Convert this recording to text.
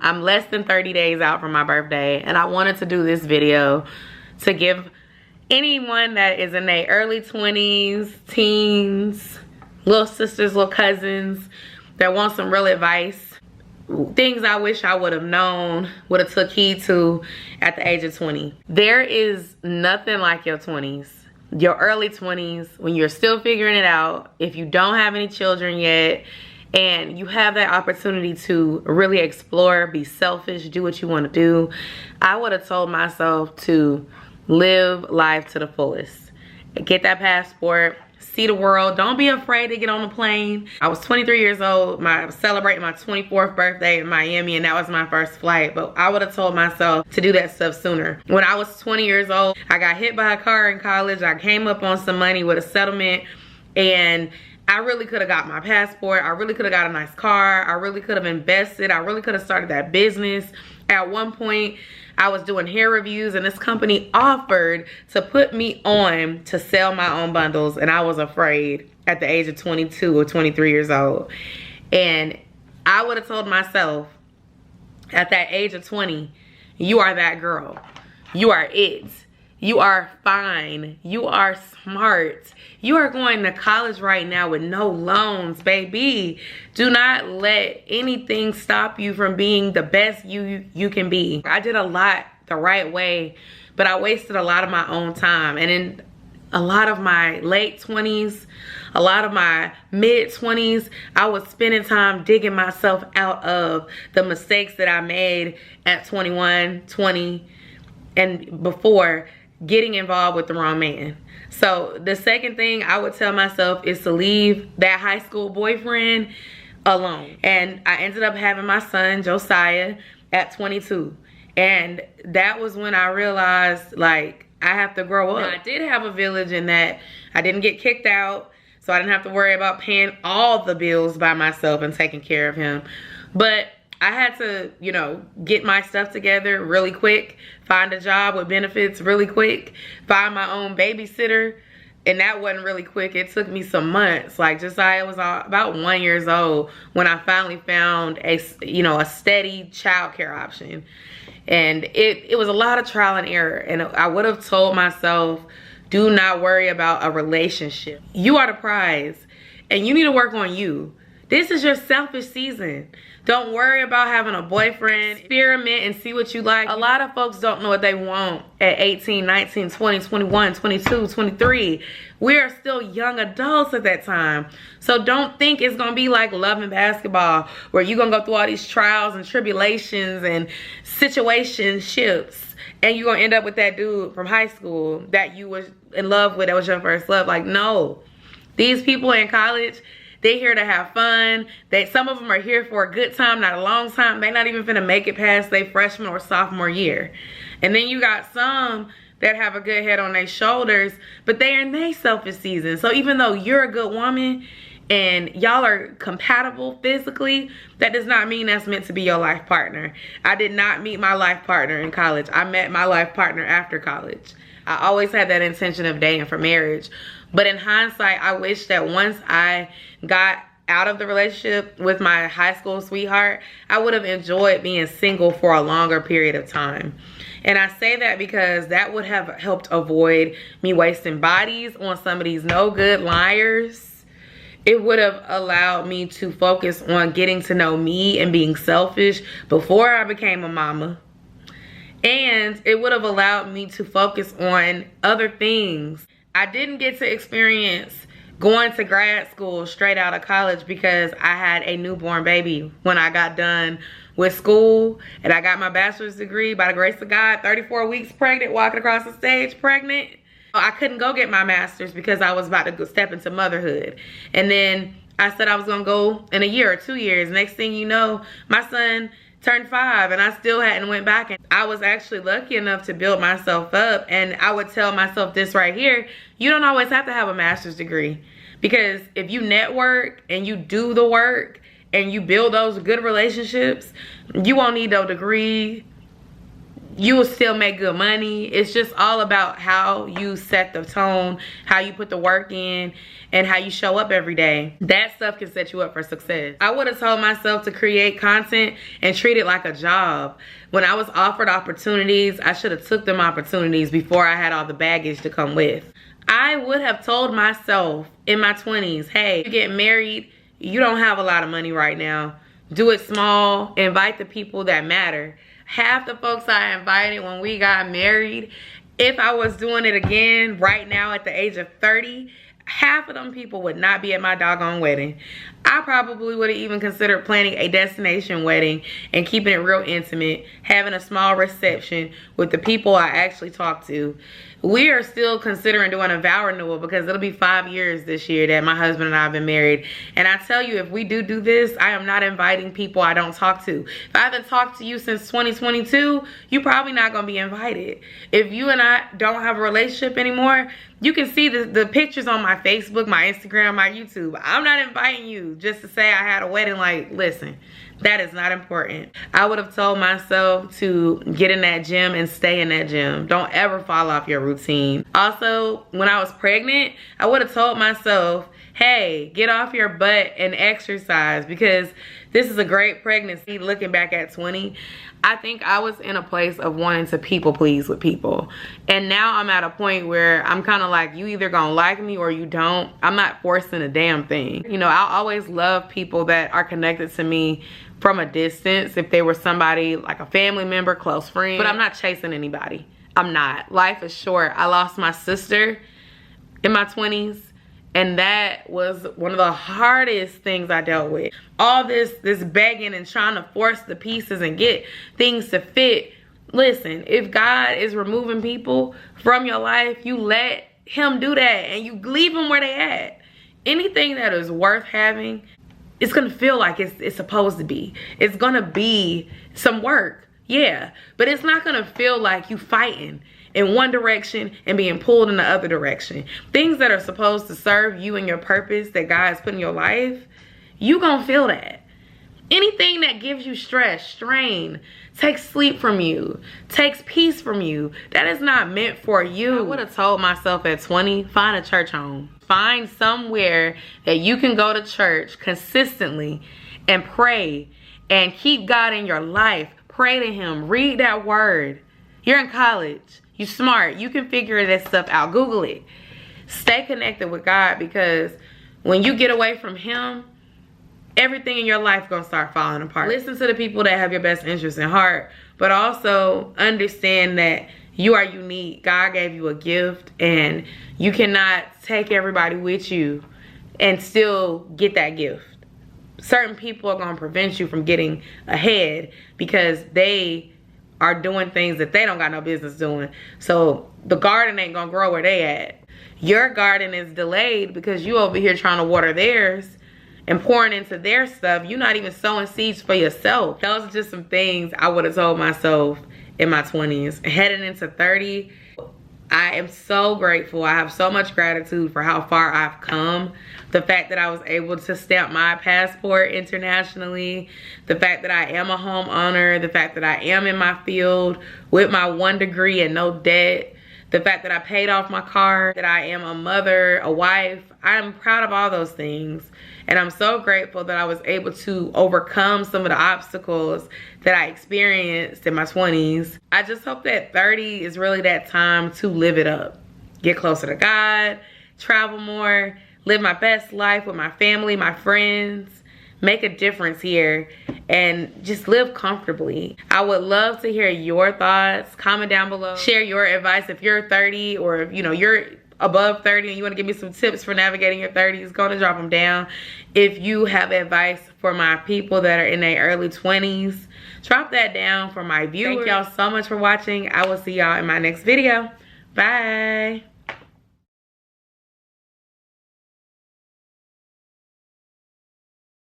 I'm less than 30 days out from my birthday, and I wanted to do this video to give anyone that is in their early 20s, teens, little sisters, little cousins that want some real advice, things I wish I would have known, would have took heed to at the age of 20. There is nothing like your 20s. Your early 20s, when you're still figuring it out, if you don't have any children yet, and you have that opportunity to really explore, be selfish, do what you want to do, I would have told myself to live life to the fullest. Get that passport, see the world. Don't be afraid to get on the plane. I was 23 years old. I was celebrating my 24th birthday in Miami, and that was my first flight. But I would have told myself to do that stuff sooner. When I was 20 years old, I got hit by a car in college. I came up on some money with a settlement, and I really could have got my passport. I really could have got a nice car. I really could have invested. I really could have started that business. At one point, I was doing hair reviews, and this company offered to put me on to sell my own bundles, and I was afraid at the age of 22 or 23 years old. And I would have told myself at that age of 20, you are that girl. You are it. You are fine. You are smart. You are going to college right now with no loans, baby. Do not let anything stop you from being the best you can be. I did a lot the right way, but I wasted a lot of my own time. And in a lot of my late 20s, a lot of my mid 20s, I was spending time digging myself out of the mistakes that I made at 21, 20, and before, getting involved with the wrong man. So the second thing I would tell myself is to leave that high school boyfriend alone. And I ended up having my son Josiah at 22, and that was when I realized, like, I have to grow up. Now, I did have a village in that I didn't get kicked out, so I didn't have to worry about paying all the bills by myself and taking care of him. But I had to, you know, get my stuff together really quick, find a job with benefits really quick, find my own babysitter, and that wasn't really quick. It took me some months. Like, Josiah was about 1 year old when I finally found a steady childcare option. And it was a lot of trial and error. And I would have told myself, do not worry about a relationship. You are the prize, and you need to work on you. This is your selfish season. Don't worry about having a boyfriend. Experiment and see what you like. A lot of folks don't know what they want at 18, 19, 20, 21, 22, 23. We are still young adults at that time. So don't think it's gonna be like Love and Basketball, where you're gonna go through all these trials and tribulations and situationships, and you're gonna end up with that dude from high school that you was in love with, that was your first love. Like, no. These people in college, they here to have fun. Some of them are here for a good time, not a long time. They're not even finna make it past their freshman or sophomore year. And then you got some that have a good head on their shoulders, but they're in their selfish season. So even though you're a good woman and y'all are compatible physically, that does not mean that's meant to be your life partner. I did not meet my life partner in college. I met my life partner after college. I always had that intention of dating for marriage. But in hindsight, I wish that once I got out of the relationship with my high school sweetheart, I would have enjoyed being single for a longer period of time. And I say that because that would have helped avoid me wasting bodies on some of these no good liars. It would have allowed me to focus on getting to know me and being selfish before I became a mama. And it would have allowed me to focus on other things. I didn't get to experience going to grad school straight out of college because I had a newborn baby when I got done with school, and I got my bachelor's degree by the grace of God, 34 weeks pregnant, walking across the stage pregnant. I couldn't go get my master's because I was about to step into motherhood. And then I said I was gonna go in a year or 2 years. Next thing you know, my son turned 5 and I still hadn't went back. And I was actually lucky enough to build myself up. And I would tell myself this right here: you don't always have to have a master's degree, because if you network and you do the work and you build those good relationships, you won't need no degree. you will still make good money. It's just all about how you set the tone, how you put the work in, and how you show up every day. That stuff can set you up for success. I would have told myself to create content and treat it like a job. When I was offered opportunities, I should have took them opportunities before I had all the baggage to come with. I would have told myself in my 20s, hey, you get married, you don't have a lot of money right now. Do it small, invite the people that matter. Half the folks I invited when we got married, if I was doing it again right now at the age of 30, half of them people would not be at my doggone wedding. I probably would have even considered planning a destination wedding and keeping it real intimate, having a small reception with the people I actually talk to. We are still considering doing a vow renewal because it'll be 5 years this year that my husband and I have been married. And I tell you, if we do this, I am not inviting people I don't talk to. If I haven't talked to you since 2022, you're probably not going to be invited. If you and I don't have a relationship anymore, you can see the pictures on my Facebook, my Instagram, my YouTube. I'm not inviting you just to say I had a wedding. Like, listen, that is not important. I would have told myself to get in that gym and stay in that gym. Don't ever fall off your routine. Also, when I was pregnant, I would have told myself, hey, get off your butt and exercise, because this is a great pregnancy. Looking back at 20, I think I was in a place of wanting to people please with people. And now I'm at a point where I'm kind of like, you either gonna like me or you don't. I'm not forcing a damn thing. You know, I'll always love people that are connected to me from a distance, if they were somebody like a family member, close friend, but I'm not chasing anybody. I'm not. Life is short. I lost my sister in my 20s, and that was one of the hardest things I dealt with. All this begging and trying to force the pieces and get things to fit. Listen, if God is removing people from your life, you let him do that and you leave them where they at. Anything that is worth having, it's gonna feel like it's supposed to be. It's gonna be some work, yeah, but it's not gonna feel like you fighting in one direction and being pulled in the other direction. Things that are supposed to serve you and your purpose that God has put in your life, you gonna feel that. Anything that gives you stress, strain, takes sleep from you, takes peace from you, that is not meant for you. I would have told myself at 20, find a church home. Find somewhere that you can go to church consistently and pray and keep God in your life. Pray to him, read that word. You're in college, you're smart, you can figure this stuff out. Google it. Stay connected with God, because when you get away from him, everything in your life gonna start falling apart. Listen to the people that have your best interest in heart, but also understand that you are unique. God gave you a gift, and you cannot take everybody with you and still get that gift. Certain people are gonna prevent you from getting ahead because they are doing things that they don't got no business doing. So the garden ain't gonna grow where they at. Your garden is delayed because you over here trying to water theirs and pouring into their stuff. You're not even sowing seeds for yourself. Those are just some things I would have told myself in my 20s. Heading into 30, I am so grateful. I have so much gratitude for how far I've come. The fact that I was able to stamp my passport internationally. The fact that I am a homeowner. The fact that I am in my field with my 1 degree and no debt. The fact that I paid off my car. That I am a mother, a wife. I'm proud of all those things. And I'm so grateful that I was able to overcome some of the obstacles that I experienced in my 20s. I just hope that 30 is really that time to live it up. Get closer to God, travel more, live my best life with my family, my friends, make a difference here, and just live comfortably. I would love to hear your thoughts. Comment down below. Share your advice if you're 30, or if you're above 30 and you want to give me some tips for navigating your 30s, go and drop them down. If you have advice for my people that are in their early 20s, drop that down for my viewers. Thank y'all so much for watching. I will see y'all in my next video. Bye.